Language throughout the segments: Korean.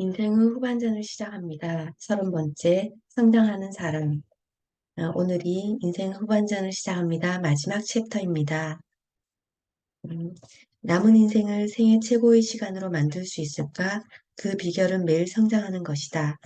인생의 후반전을 시작합니다. 30번째 성장하는 사람. 오늘이 인생 후반전을 시작합니다. 마지막 챕터입니다. 남은 인생을 생애 최고의 시간으로 만들 수 있을까? 그 비결은 매일 성장하는 것이다.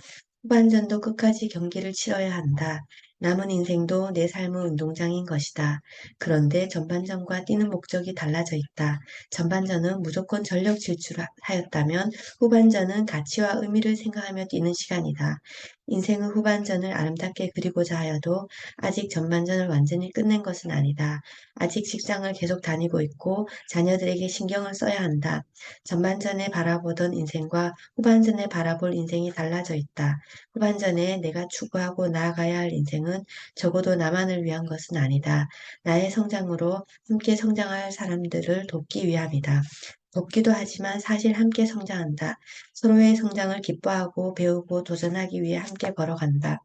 후반전도 끝까지 경기를 치러야 한다. 남은 인생도 내 삶의 운동장인 것이다. 그런데 전반전과 뛰는 목적이 달라져 있다. 전반전은 무조건 전력 질주하였다면 후반전은 가치와 의미를 생각하며 뛰는 시간이다. 인생의 후반전을 아름답게 그리고자 하여도 아직 전반전을 완전히 끝낸 것은 아니다. 아직 직장을 계속 다니고 있고 자녀들에게 신경을 써야 한다. 전반전에 바라보던 인생과 후반전에 바라볼 인생이 달라져 있다. 후반전에 내가 추구하고 나아가야 할 인생은 적어도 나만을 위한 것은 아니다. 나의 성장으로 함께 성장할 사람들을 돕기 위함이다. 돕기도 하지만 사실 함께 성장한다. 서로의 성장을 기뻐하고 배우고 도전하기 위해 함께 걸어간다.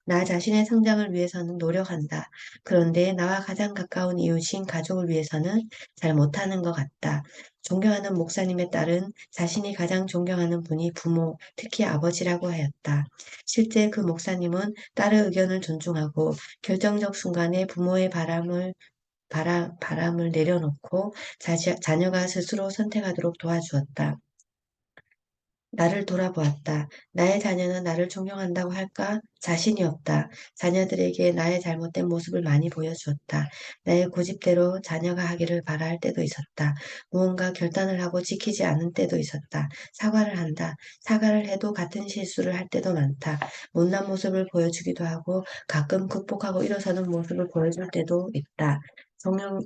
나 자신의 성장을 위해서는 노력한다. 그런데 나와 가장 가까운 이웃인 가족을 위해서는 잘 못하는 것 같다. 존경하는 목사님의 딸은 자신이 가장 존경하는 분이 부모, 특히 아버지라고 하였다. 실제 그 목사님은 딸의 의견을 존중하고 결정적 순간에 부모의 바람을 내려놓고 자녀가 스스로 선택하도록 도와주었다. 나를 돌아보았다. 나의 자녀는 나를 존경한다고 할까? 자신이 없다. 자녀들에게 나의 잘못된 모습을 많이 보여주었다. 나의 고집대로 자녀가 하기를 바랄 때도 있었다. 무언가 결단을 하고 지키지 않은 때도 있었다. 사과를 한다. 사과를 해도 같은 실수를 할 때도 많다. 못난 모습을 보여주기도 하고 가끔 극복하고 일어서는 모습을 보여줄 때도 있다.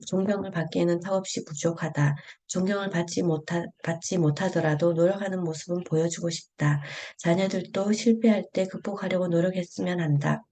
존경을 받기에는 턱없이 부족하다. 존경을 받지 못하더라도 노력하는 모습은 보여주고 싶다. 자녀들도 실패할 때 극복하려고 노력했으면 한다.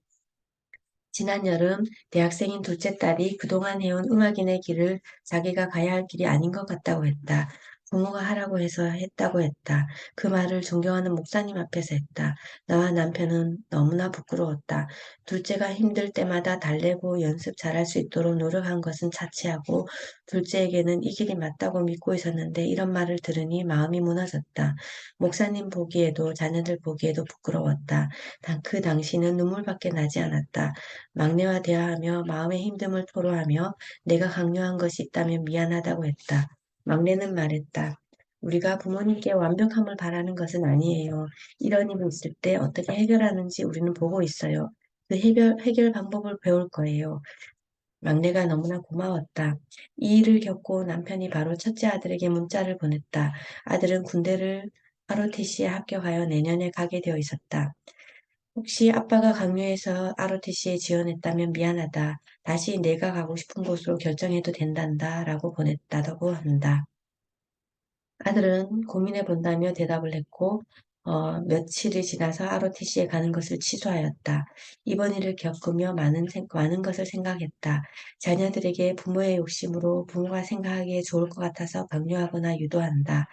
지난 여름 대학생인 둘째 딸이 그동안 해온 음악인의 길을 자기가 가야 할 길이 아닌 것 같다고 했다. 부모가 하라고 해서 했다고 했다. 그 말을 존경하는 목사님 앞에서 했다. 나와 남편은 너무나 부끄러웠다. 둘째가 힘들 때마다 달래고 연습 잘할 수 있도록 노력한 것은 차치하고 둘째에게는 이 길이 맞다고 믿고 있었는데 이런 말을 들으니 마음이 무너졌다. 목사님 보기에도 자녀들 보기에도 부끄러웠다. 그 당시는 눈물밖에 나지 않았다. 막내와 대화하며 마음의 힘듦을 토로하며 내가 강요한 것이 있다면 미안하다고 했다. 막내는 말했다. 우리가 부모님께 완벽함을 바라는 것은 아니에요. 이런 일이 있을 때 어떻게 해결하는지 우리는 보고 있어요. 그 해결 방법을 배울 거예요. 막내가 너무나 고마웠다. 이 일을 겪고 남편이 바로 첫째 아들에게 문자를 보냈다. 아들은 군대를 ROTC에 합격하여 내년에 가게 되어 있었다. 혹시 아빠가 강요해서 ROTC에 지원했다면 미안하다. 다시 내가 가고 싶은 곳으로 결정해도 된단다. 라고 보냈다고 한다. 아들은 고민해 본다며 대답을 했고, 며칠이 지나서 ROTC에 가는 것을 취소하였다. 이번 일을 겪으며 많은 것을 생각했다. 자녀들에게 부모의 욕심으로 부모가 생각하기에 좋을 것 같아서 강요하거나 유도한다.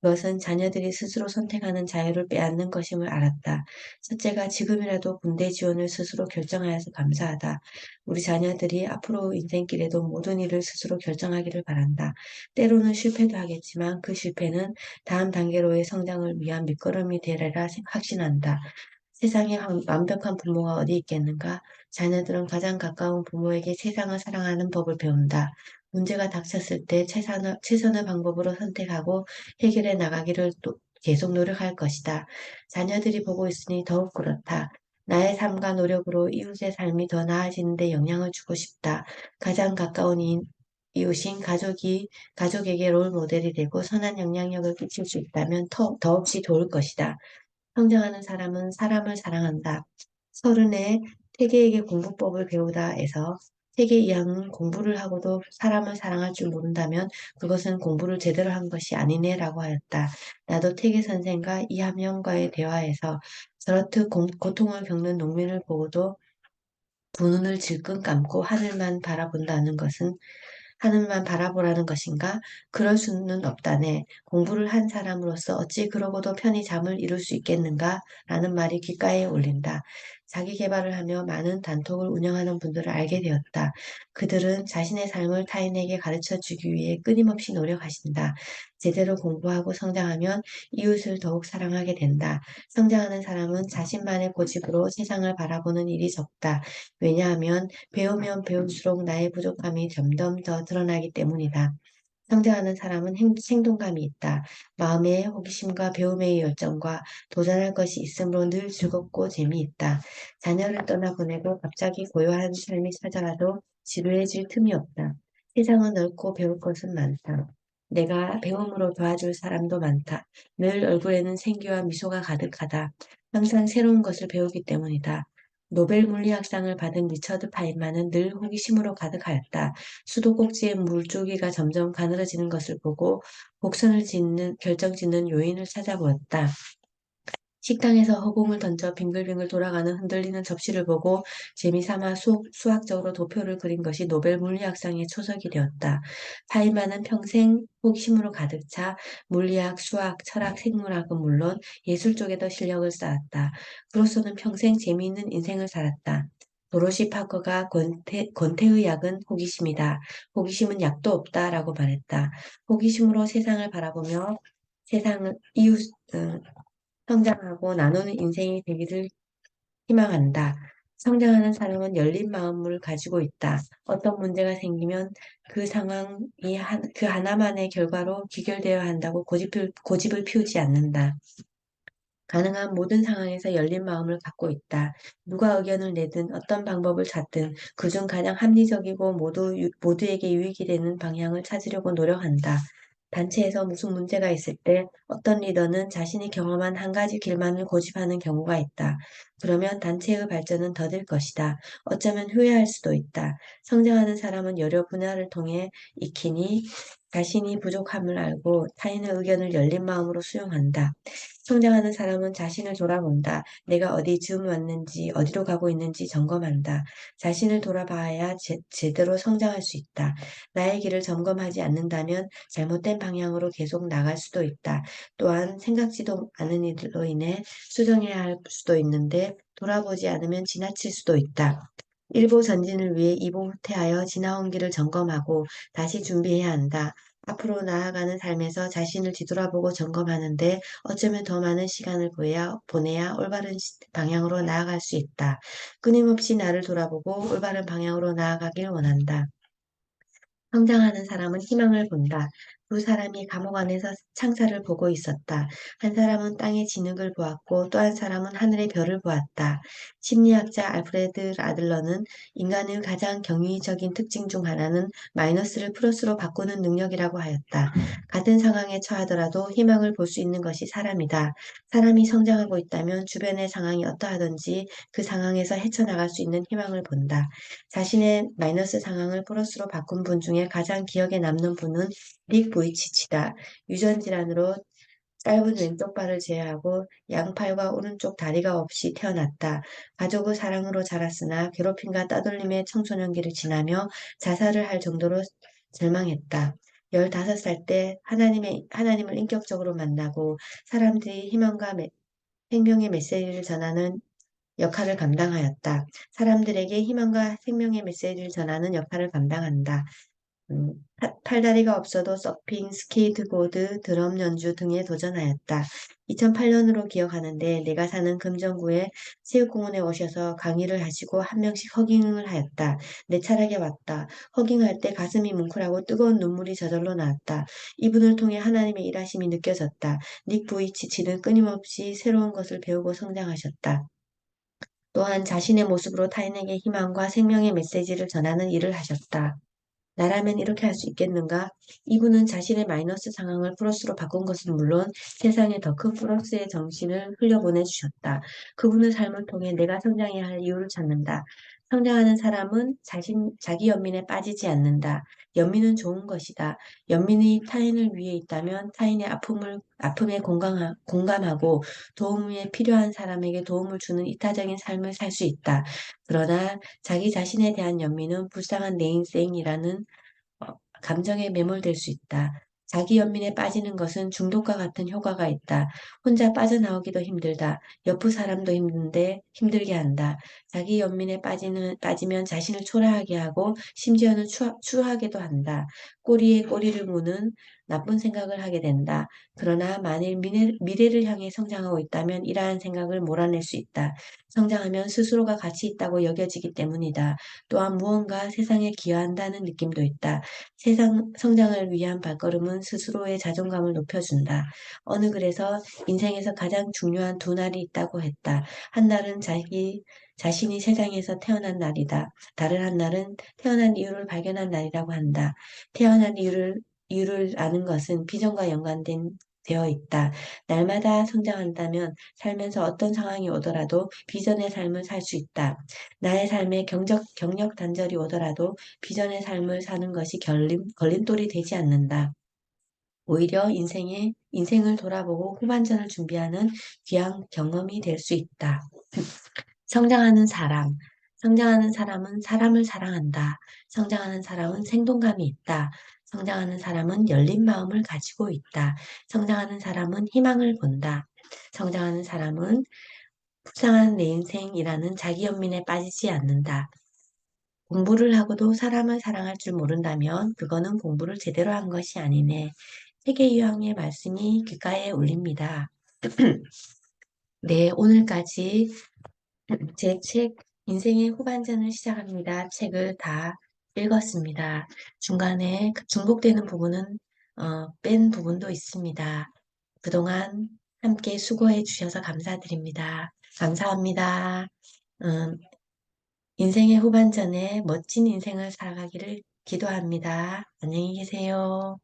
그것은 자녀들이 스스로 선택하는 자유를 빼앗는 것임을 알았다. 첫째가 지금이라도 군대 지원을 스스로 결정하여서 감사하다. 우리 자녀들이 앞으로 인생길에도 모든 일을 스스로 결정하기를 바란다. 때로는 실패도 하겠지만 그 실패는 다음 단계로의 성장을 위한 밑거름이 되리라 확신한다. 세상에 완벽한 부모가 어디 있겠는가? 자녀들은 가장 가까운 부모에게 세상을 사랑하는 법을 배운다. 문제가 닥쳤을 때 최선의 방법으로 선택하고 해결해 나가기를 또 계속 노력할 것이다. 자녀들이 보고 있으니 더욱 그렇다. 나의 삶과 노력으로 이웃의 삶이 더 나아지는 데 영향을 주고 싶다. 가장 가까운 이웃인 가족에게 롤 모델이 되고 선한 영향력을 끼칠 수 있다면 더없이 좋을 것이다. 성장하는 사람은 사람을 사랑한다. 서른에 태계에게 공부법을 배우다에서 태계 이항은 공부를 하고도 사람을 사랑할 줄 모른다면 그것은 공부를 제대로 한 것이 아니네라고 하였다. 나도 태계 선생과 이함영과의 대화에서 저렇듯 고통을 겪는 농민을 보고도 두 눈을 질끈 감고 하늘만 바라보라는 것인가? 그럴 수는 없다네. 공부를 한 사람으로서 어찌 그러고도 편히 잠을 이룰 수 있겠는가? 라는 말이 귓가에 울린다. 자기 개발을 하며 많은 단톡을 운영하는 분들을 알게 되었다. 그들은 자신의 삶을 타인에게 가르쳐 주기 위해 끊임없이 노력하신다. 제대로 공부하고 성장하면 이웃을 더욱 사랑하게 된다. 성장하는 사람은 자신만의 고집으로 세상을 바라보는 일이 적다. 왜냐하면 배우면 배울수록 나의 부족함이 점점 더 드러나기 때문이다. 성장하는 사람은 생동감이 있다. 마음에 호기심과 배움의 열정과 도전할 것이 있으므로 늘 즐겁고 재미있다. 자녀를 떠나보내고 갑자기 고요한 삶이 찾아와도 지루해질 틈이 없다. 세상은 넓고 배울 것은 많다. 내가 배움으로 도와줄 사람도 많다. 늘 얼굴에는 생기와 미소가 가득하다. 항상 새로운 것을 배우기 때문이다. 노벨 물리학상을 받은 리처드 파인만은 늘 호기심으로 가득하였다. 수도꼭지의 물줄기가 점점 가늘어지는 것을 보고 곡선을 결정짓는 요인을 찾아보았다. 식당에서 허공을 던져 빙글빙글 돌아가는 흔들리는 접시를 보고 재미삼아 수학적으로 도표를 그린 것이 노벨 물리학상의 초석이 되었다. 파이만은 평생 호기심으로 가득 차 물리학, 수학, 철학, 생물학은 물론 예술 쪽에도 실력을 쌓았다. 그로서는 평생 재미있는 인생을 살았다. 도로시 파커가 권태의 약은 호기심이다. 호기심은 약도 없다라고 말했다. 호기심으로 세상을 바라보며 세상을 성장하고 나누는 인생이 되기를 희망한다. 성장하는 사람은 열린 마음을 가지고 있다. 어떤 문제가 생기면 그 상황이 그 하나만의 결과로 귀결되어야 한다고 고집을 피우지 않는다. 가능한 모든 상황에서 열린 마음을 갖고 있다. 누가 의견을 내든 어떤 방법을 찾든 그중 가장 합리적이고 모두에게 유익이 되는 방향을 찾으려고 노력한다. 단체에서 무슨 문제가 있을 때 어떤 리더는 자신이 경험한 한 가지 길만을 고집하는 경우가 있다. 그러면 단체의 발전은 더딜 것이다. 어쩌면 후회할 수도 있다. 성장하는 사람은 여러 분야를 통해 익히니 자신이 부족함을 알고 타인의 의견을 열린 마음으로 수용한다. 성장하는 사람은 자신을 돌아본다. 내가 어디쯤 왔는지, 어디로 가고 있는지 점검한다. 자신을 돌아봐야 제대로 성장할 수 있다. 나의 길을 점검하지 않는다면 잘못된 방향으로 계속 나갈 수도 있다. 또한 생각지도 않은 일로 인해 수정해야 할 수도 있는데 돌아보지 않으면 지나칠 수도 있다. 일보 전진을 위해 이보 후퇴하여 지나온 길을 점검하고 다시 준비해야 한다. 앞으로 나아가는 삶에서 자신을 뒤돌아보고 점검하는데 어쩌면 더 많은 시간을 보내야 올바른 방향으로 나아갈 수 있다. 끊임없이 나를 돌아보고 올바른 방향으로 나아가길 원한다. 성장하는 사람은 희망을 본다. 두 사람이 감옥 안에서 창살을 보고 있었다. 한 사람은 땅의 진흙을 보았고 또 한 사람은 하늘의 별을 보았다. 심리학자 알프레드 아들러는 인간의 가장 경이적인 특징 중 하나는 마이너스를 플러스로 바꾸는 능력이라고 하였다. 같은 상황에 처하더라도 희망을 볼 수 있는 것이 사람이다. 사람이 성장하고 있다면 주변의 상황이 어떠하든지 그 상황에서 헤쳐나갈 수 있는 희망을 본다. 자신의 마이너스 상황을 플러스로 바꾼 분 중에 가장 기억에 남는 분은 닉 부이치치다. 유전 질환으로 짧은 왼쪽 발을 제외하고 양팔과 오른쪽 다리가 없이 태어났다. 가족의 사랑으로 자랐으나 괴롭힘과 따돌림의 청소년기를 지나며 자살을 할 정도로 절망했다. 15살 때 하나님을 인격적으로 만나고 사람들이 희망과 생명의 메시지를 전하는 역할을 감당하였다. 사람들에게 희망과 생명의 메시지를 전하는 역할을 감당한다. 팔다리가 없어도 서핑, 스케이트보드, 드럼 연주 등에 도전하였다. 2008년으로 기억하는데 내가 사는 금정구에 체육공원에 오셔서 강의를 하시고 한 명씩 허깅을 하였다. 내 차례가 왔다. 허깅할 때 가슴이 뭉클하고 뜨거운 눈물이 저절로 나왔다. 이분을 통해 하나님의 일하심이 느껴졌다. 닉 부이치치는 끊임없이 새로운 것을 배우고 성장하셨다. 또한 자신의 모습으로 타인에게 희망과 생명의 메시지를 전하는 일을 하셨다. 나라면 이렇게 할 수 있겠는가? 이분은 자신의 마이너스 상황을 플러스로 바꾼 것은 물론 세상에 더 큰 플러스의 정신을 흘려보내주셨다. 그분의 삶을 통해 내가 성장해야 할 이유를 찾는다. 성장하는 사람은 자기 연민에 빠지지 않는다. 연민은 좋은 것이다. 연민이 타인을 위해 있다면 타인의 아픔에 공감하고 도움이 필요한 사람에게 도움을 주는 이타적인 삶을 살 수 있다. 그러나 자기 자신에 대한 연민은 불쌍한 내 인생이라는 감정에 매몰될 수 있다. 자기 연민에 빠지는 것은 중독과 같은 효과가 있다. 혼자 빠져나오기도 힘들다. 옆의 사람도 힘든데 힘들게 한다. 자기 연민에 빠지면 자신을 초라하게 하고 심지어는 추하게도 한다. 꼬리에 꼬리를 무는 나쁜 생각을 하게 된다. 그러나 만일 미래를 향해 성장하고 있다면 이러한 생각을 몰아낼 수 있다. 성장하면 스스로가 가치 있다고 여겨지기 때문이다. 또한 무언가 세상에 기여한다는 느낌도 있다. 세상 성장을 위한 발걸음은 스스로의 자존감을 높여준다. 어느 글에서 인생에서 가장 중요한 두 날이 있다고 했다. 한 날은 자신이 세상에서 태어난 날이다. 다른 한 날은 태어난 이유를 발견한 날이라고 한다. 태어난 이유를 아는 것은 비전과 되어 있다. 날마다 성장한다면 살면서 어떤 상황이 오더라도 비전의 삶을 살 수 있다. 나의 삶에 경력 단절이 오더라도 비전의 삶을 사는 것이 걸림돌이 되지 않는다. 오히려 인생을 돌아보고 후반전을 준비하는 귀한 경험이 될 수 있다. 성장하는 사람. 성장하는 사람은 사람을 사랑한다. 성장하는 사람은 생동감이 있다. 성장하는 사람은 열린 마음을 가지고 있다. 성장하는 사람은 희망을 본다. 성장하는 사람은 불쌍한 내 인생이라는 자기 연민에 빠지지 않는다. 공부를 하고도 사람을 사랑할 줄 모른다면 그거는 공부를 제대로 한 것이 아니네. 세계유황의 말씀이 귓가에 울립니다. 네, 오늘까지 제 책 인생의 후반전을 시작합니다. 책을 다 읽었습니다. 중간에 중복되는 부분은 뺀 부분도 있습니다. 그동안 함께 수고해 주셔서 감사드립니다. 감사합니다. 음, 인생의 후반전에 멋진 인생을 살아가기를 기도합니다. 안녕히 계세요.